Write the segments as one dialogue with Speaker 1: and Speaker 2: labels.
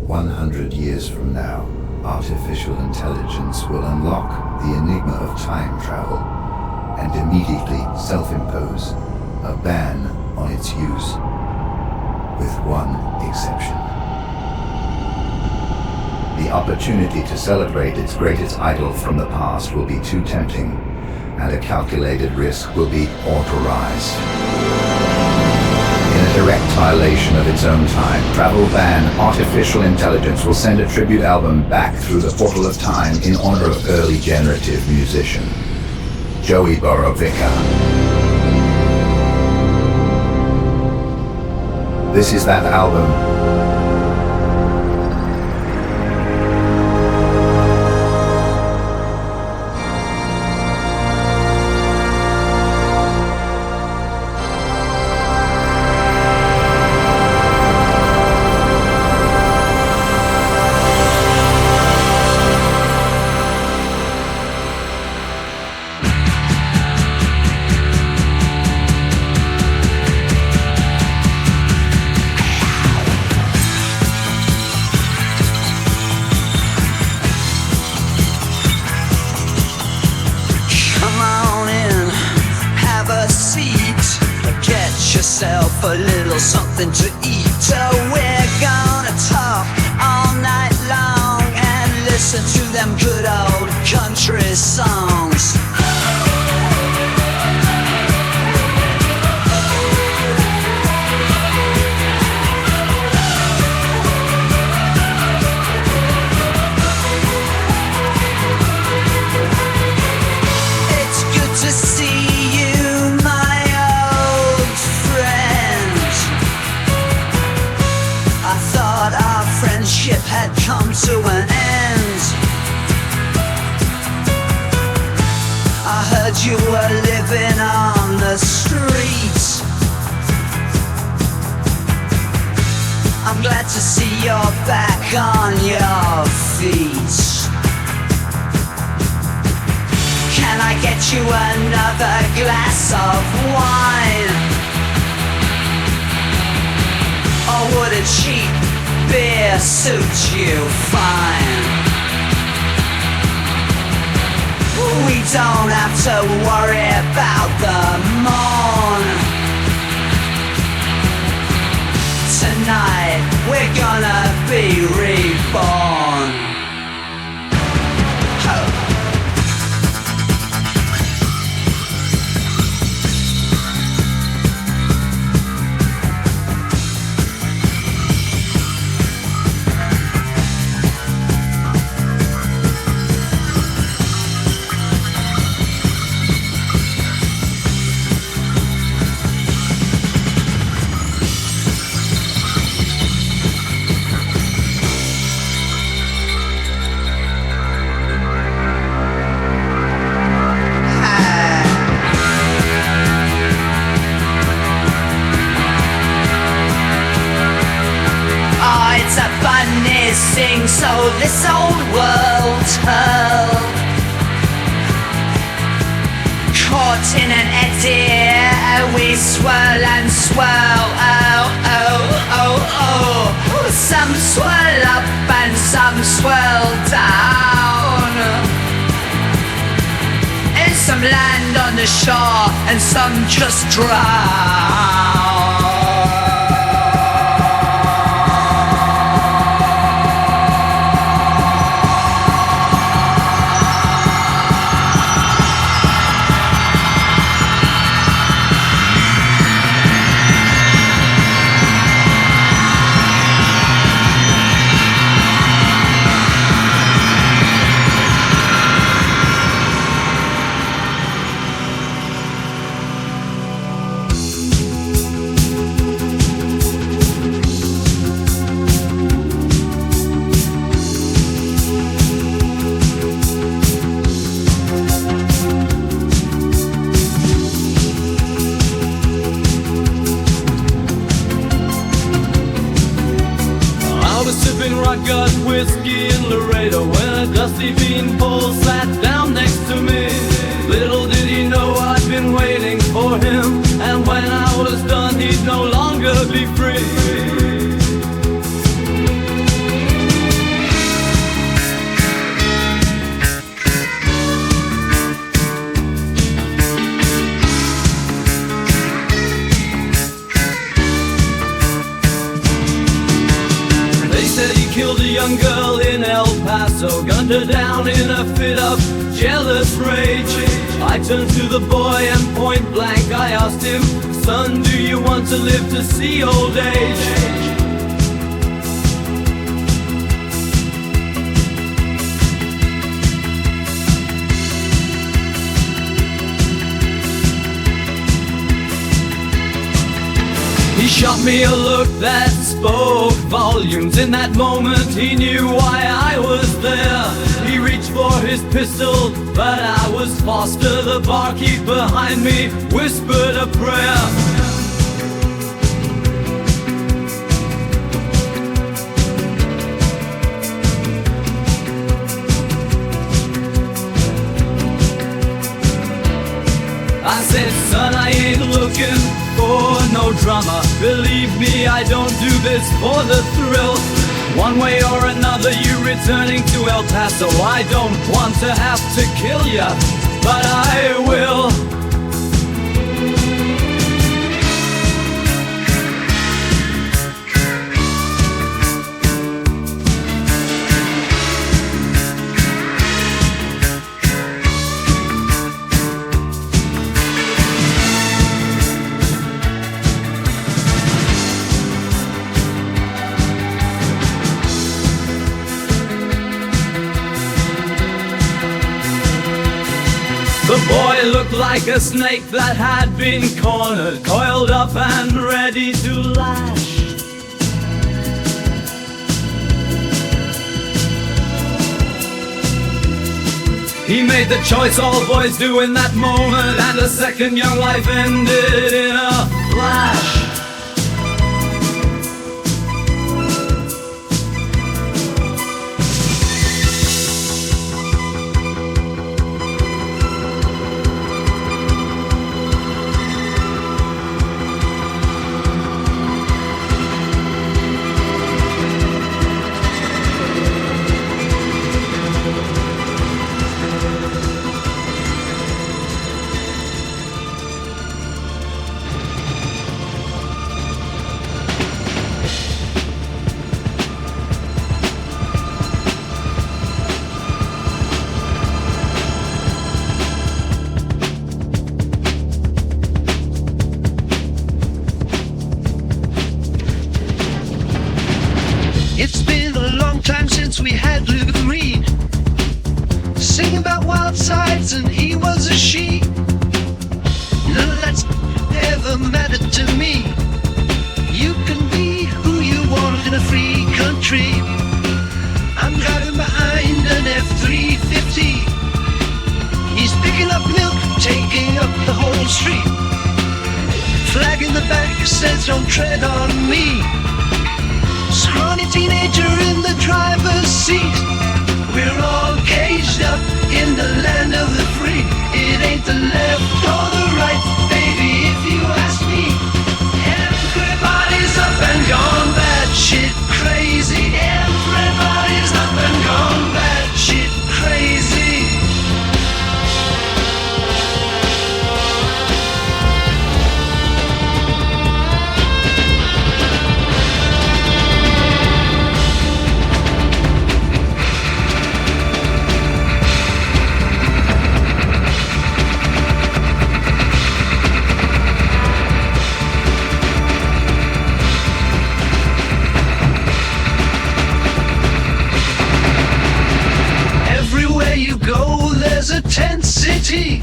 Speaker 1: 100 years from now, artificial intelligence will unlock the enigma of time travel and immediately self-impose a ban on its use, with one exception. The opportunity to celebrate its greatest idol from the past will be too tempting, and a calculated risk will be authorized. In a direct violation of its own time travel ban, artificial intelligence will send a tribute album back through the portal of time in honor of early generative musician Joey Borovicka. This is that album.
Speaker 2: A little something to eat. So we're gonna talk all night long and listen to them good old country songs. It's good to see you, my old friend. I thought our friendship had come to an end. I heard you were living on the street. I'm glad to see you're back on your feet. Can I get you another glass of wine? Or would a cheap beer suit you fine? We don't have to worry about the morn. Tonight we're gonna be reborn. Sing so this old world hurl, caught in an eddy, we swirl and swirl. Oh, oh, oh, oh. Some swirl up and some swirl down. In some land on the shore and some just drown.
Speaker 3: Got whiskey and Laredo when a dusty beanpole sat down next to me. Little did he know I'd been waiting for him, and when I was done he'd no longer be free. killed a young girl in El Paso, gunned her down in a fit of jealous rage. I turned to the boy and point blank I asked him, son, do you want to live to see old age? He shot me a look that spoke volumes. In that moment he knew why I was there. He reached for his pistol, but I was faster. The barkeep behind me whispered a prayer. I said, son, I ain't looking for no drama. Believe me, I don't do this for the thrill. One way or another, you returning to El Paso. I don't want to have to kill ya, but I will. The boy looked like a snake that had been cornered, coiled up and ready to lash. He made the choice all boys do in that moment, and a second young life ended in a flash.
Speaker 4: It's been a long time since we had Luke Reed singing about wild sides, and he was a she. None of that's ever mattered to me. You can be who you want in a free country. I'm driving behind an F-350. He's picking up milk, taking up the whole street. Flag in the back says don't tread on me. Scrawny teenager in the driver's seat. We're all caged up in the land of the free. It ain't the left or the right, baby, if you ask me. Everybody's up and gone bad shit crazy. Everybody's up and gone bad shit crazy. There's a tent city,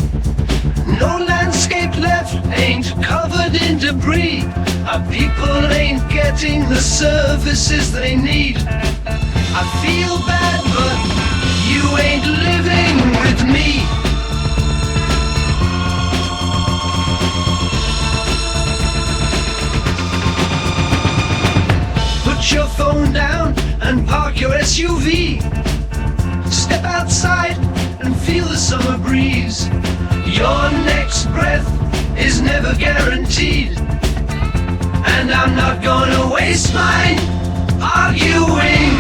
Speaker 4: no landscape left, ain't covered in debris. Our people ain't getting the services they need. I feel bad, but you ain't living with me. Put your phone down and park your SUV. Step outside and feel the summer breeze. Your next breath is never guaranteed, and I'm not gonna waste mine arguing.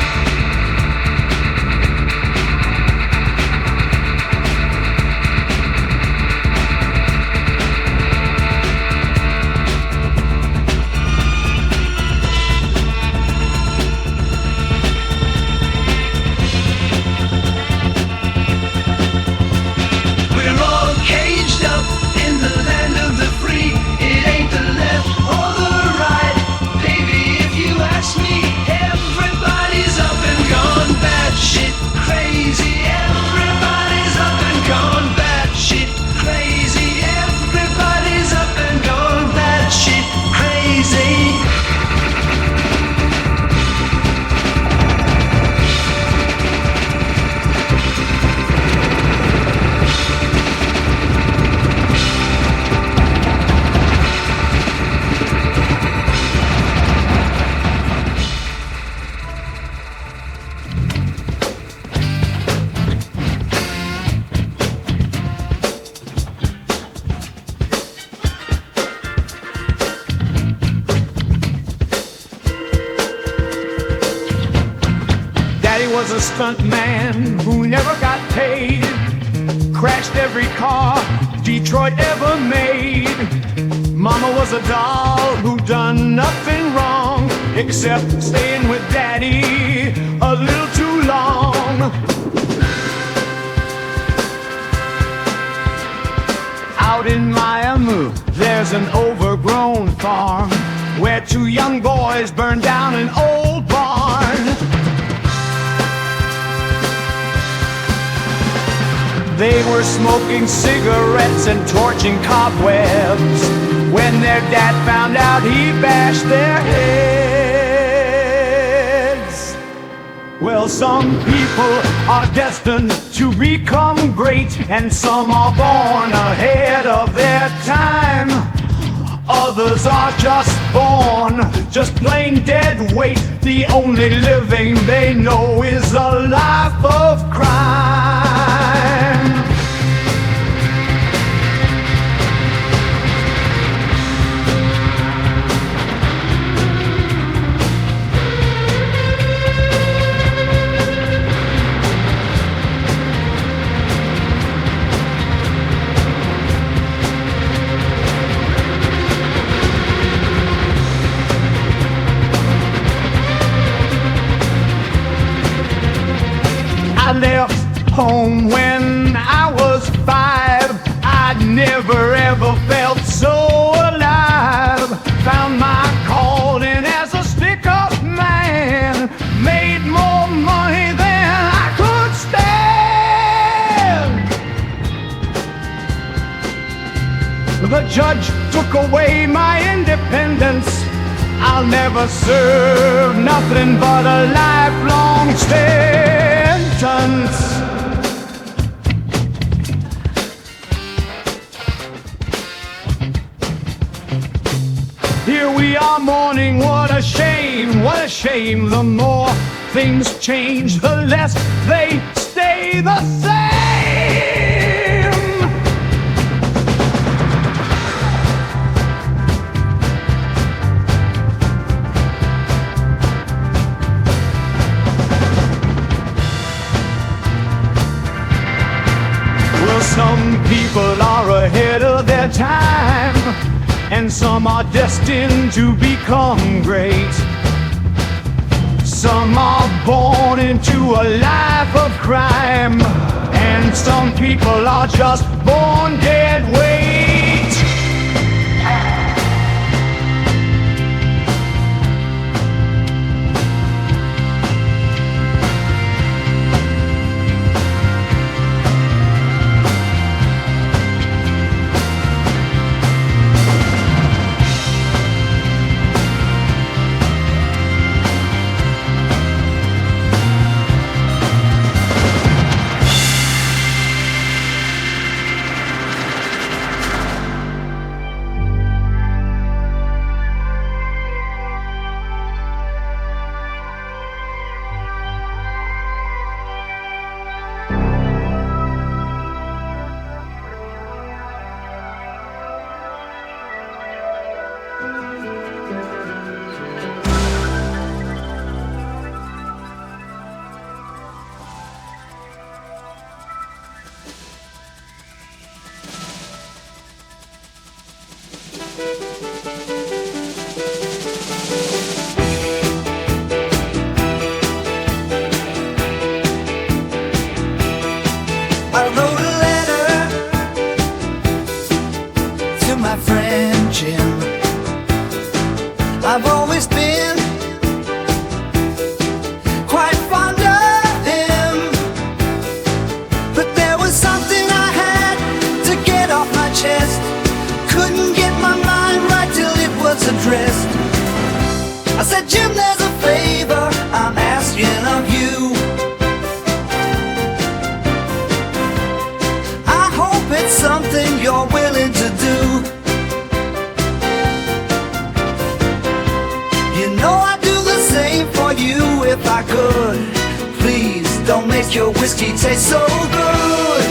Speaker 5: was a stunt man who never got paid. Crashed every car Detroit ever made. Mama was a doll who done nothing wrong except staying with daddy a little too long. Out in Miami, there's an overgrown farm where two young boys burned down an old barn. They were smoking cigarettes and torching cobwebs when their dad found out he bashed their heads. Well, some people are destined to become great, and some are born ahead of their time. Others are just born, just plain dead weight. The only living they know is a life of crime. I left home when I was 5. I'd never ever felt so alive. Found my calling as a stick-up man. Made more money than I could stand. The judge took away my independence. I'll never serve nothing but a lifelong sentence. Here we are mourning, what a shame, what a shame. The more things change, the less they stay the same. Some people are ahead of their time, and some are destined to become great. Some are born into a life of crime, and some people are just born dead weight.
Speaker 6: I've always been quite fond of him, but there was something I had to get off my chest. Couldn't get my mind right till it was addressed. I said, Jim, there's a favor I'm asking of you. I hope it's something you're willing to do. You, if I could, please don't make your whiskey taste so good.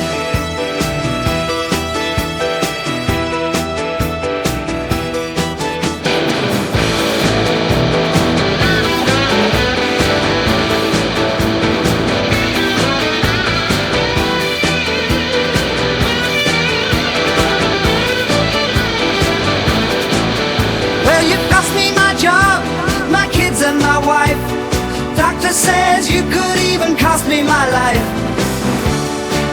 Speaker 6: my wife. Doctor says you could even cost me my life.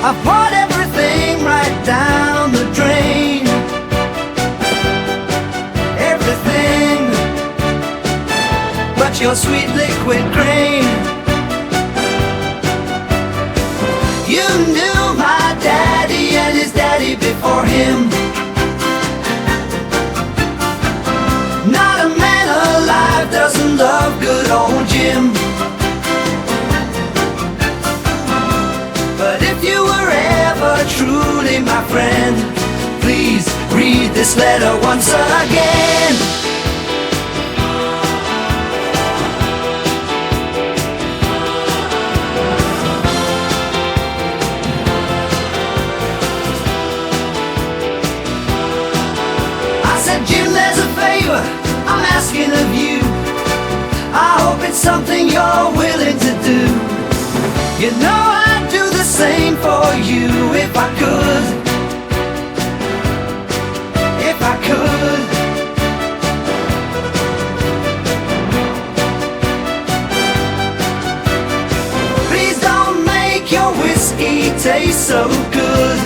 Speaker 6: I poured everything right down the drain. Everything but your sweet liquid grain. You knew my daddy and his daddy before him. Not a man alive doesn't love good old Jim. But if you were ever truly my friend, please read this letter once again. I said, Jim, there's a favor I'm asking of you. I hope it's something you're willing to do. You know I'd do the same for you if I could. If I could. Please don't make your whiskey taste so good.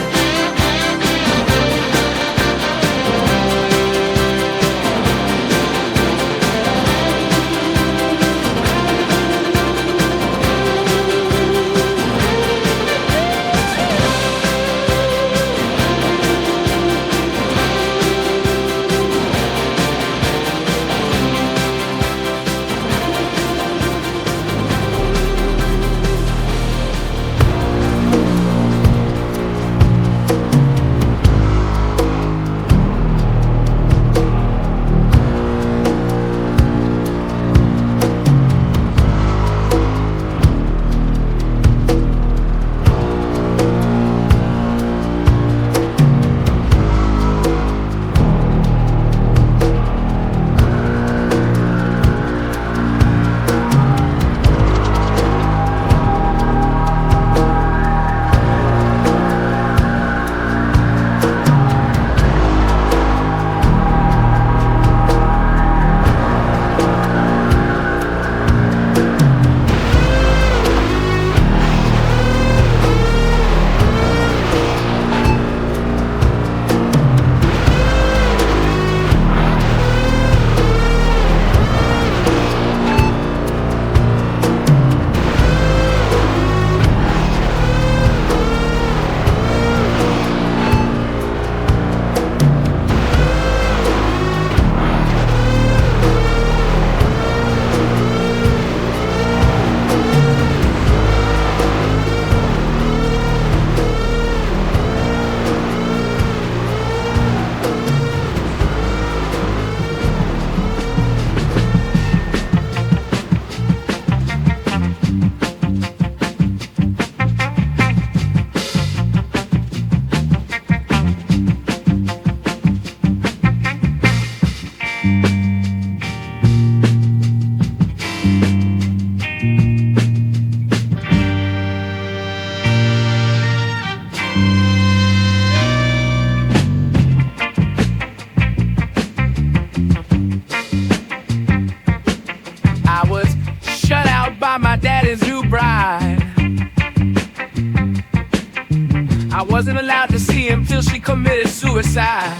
Speaker 3: Wasn't allowed to see him till she committed suicide.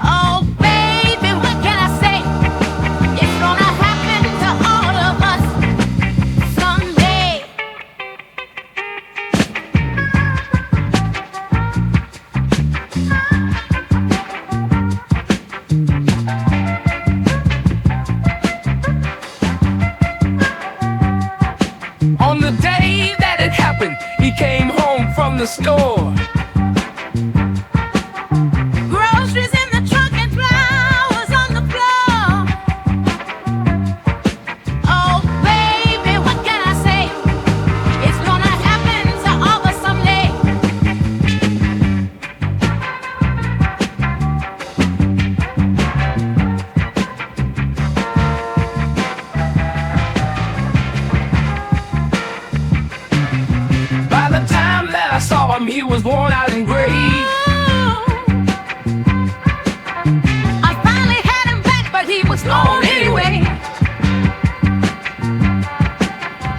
Speaker 7: Oh, baby, what can I say? It's gonna happen to all of us someday.
Speaker 3: On the day that it happened, he came home from the store.
Speaker 7: Groceries in the trunk and flowers on the floor. Oh, baby, what can I say? It's gonna happen to all of us someday.
Speaker 3: By the time that I saw him, he was worn out and gray.
Speaker 7: I finally had him back, but he was gone anyway.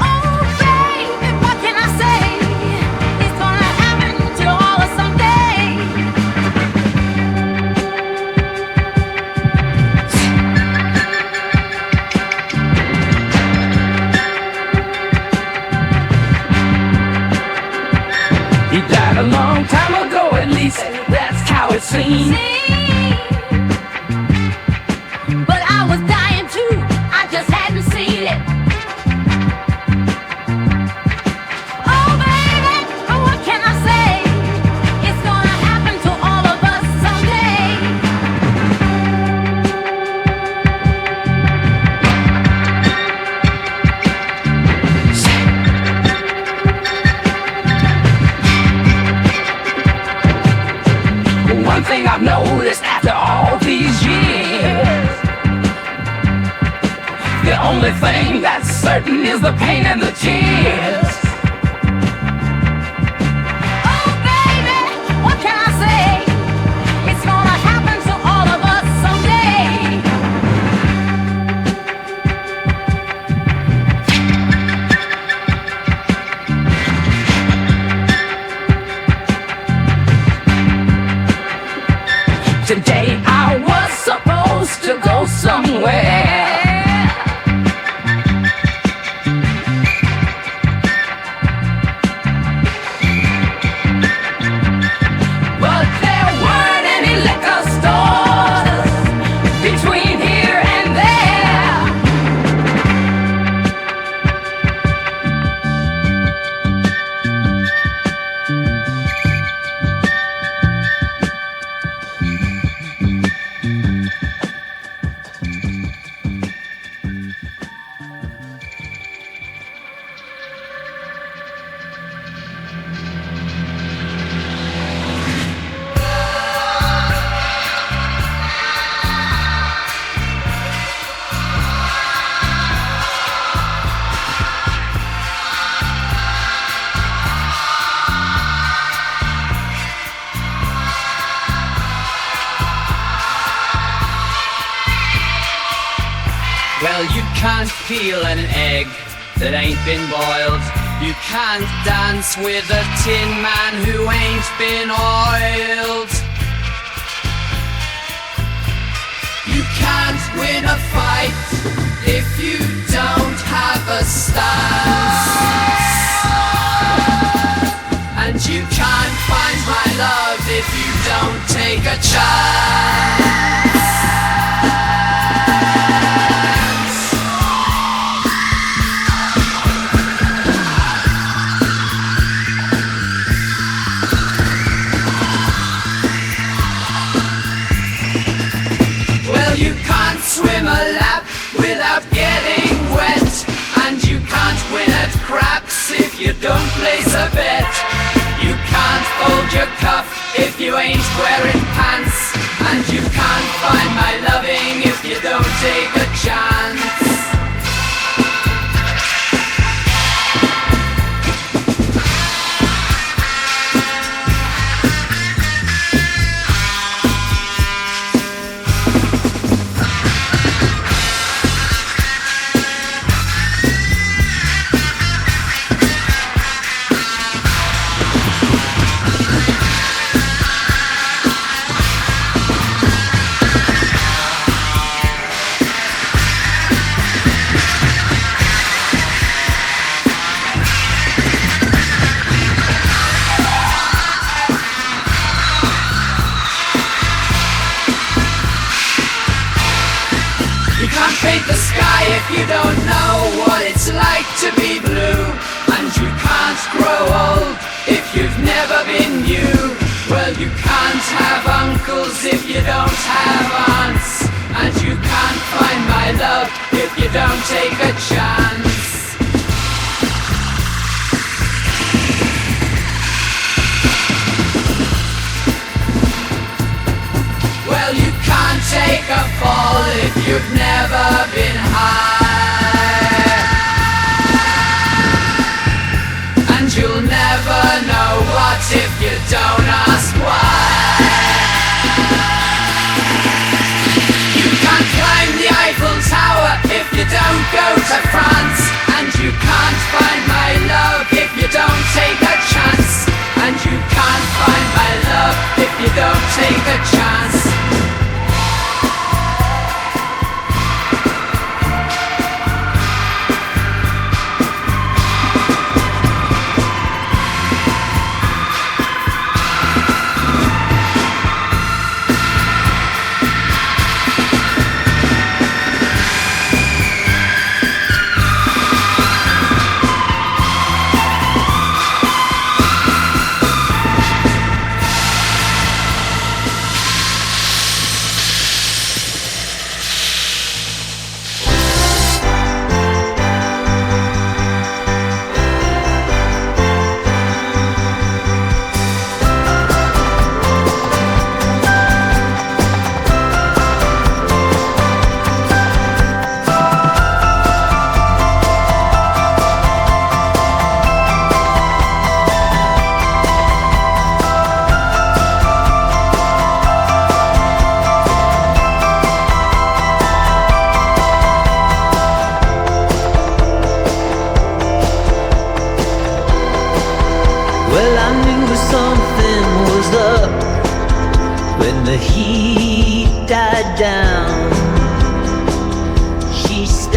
Speaker 7: Oh, baby, what can I say? It's gonna happen to all of us someday.
Speaker 3: He died a long time ago, at least that's how it seems.
Speaker 7: But I was dying too, I just hadn't seen it. Oh baby, what can I say? It's gonna happen to all of us someday.
Speaker 3: One thing I've noticed after all these years, the only thing that's certain is the pain and the tears.
Speaker 7: Oh baby, what can I say? It's gonna happen to all of us someday.
Speaker 3: Today I was supposed to go somewhere, but there weren't any liquor stores between here and there.
Speaker 8: Well, you can't peel an egg that ain't been boiled. You can't dance with a tin man who ain't been oiled. You can't win a fight if you don't have a stance. And you can't find my love if you don't take a chance. You can't swim a lap without getting wet, and you can't win at craps if you don't place a bet. You can't fold your cuff if you ain't wearing pants, and you can't find my loving if you don't take a chance. You can't paint the sky if you don't know what it's like to be blue. And you can't grow old if you've never been you. Well, you can't have uncles if you don't have aunts. And you can't find my love if you don't take a chance. Well, you can't take a fall if you've never been high. And you'll never know what if you don't ask why. You can't climb the Eiffel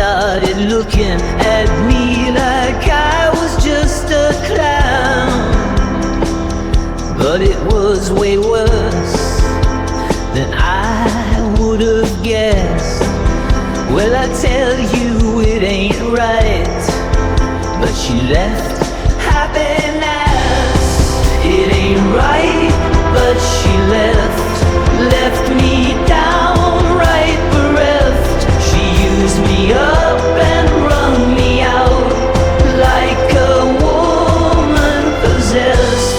Speaker 9: started looking at me like I was just a clown. But it was way worse than I would have guessed. Well, I tell you it ain't right, but she left happiness. It ain't right, but she left me downright bereft. She used me up and wrung me out like a woman possessed.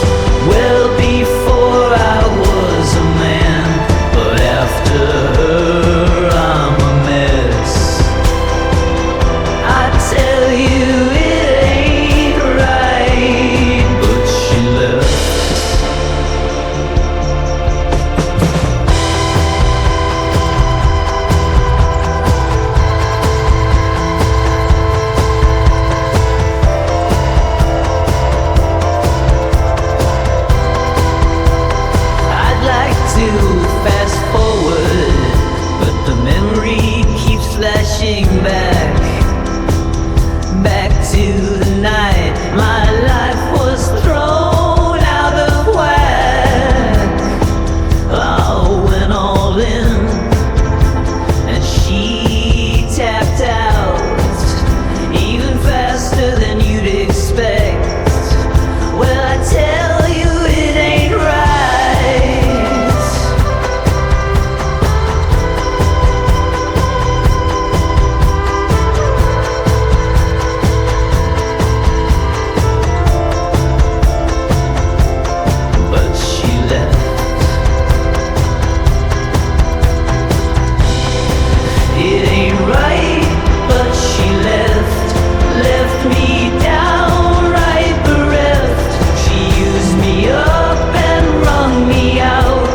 Speaker 9: Well, before I was a man, but after her I'm a mess. I tell you it ain't right, but she left. I'd like to fast forward, but the memory keeps flashing back to the night my life was thrown out of whack. I went all in and she tapped out even faster than you'd expect. Well, I tell you it ain't right. But she left. It ain't right, but she left me downright bereft. She used me up and wrung me out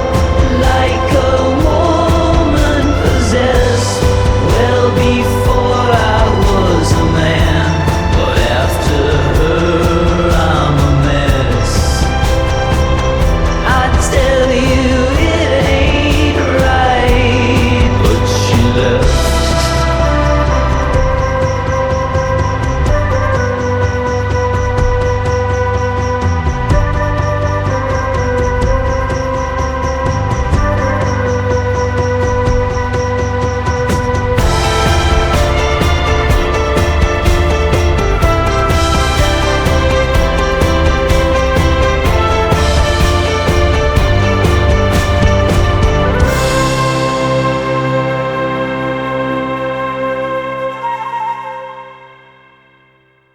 Speaker 9: like a woman possessed. Well, before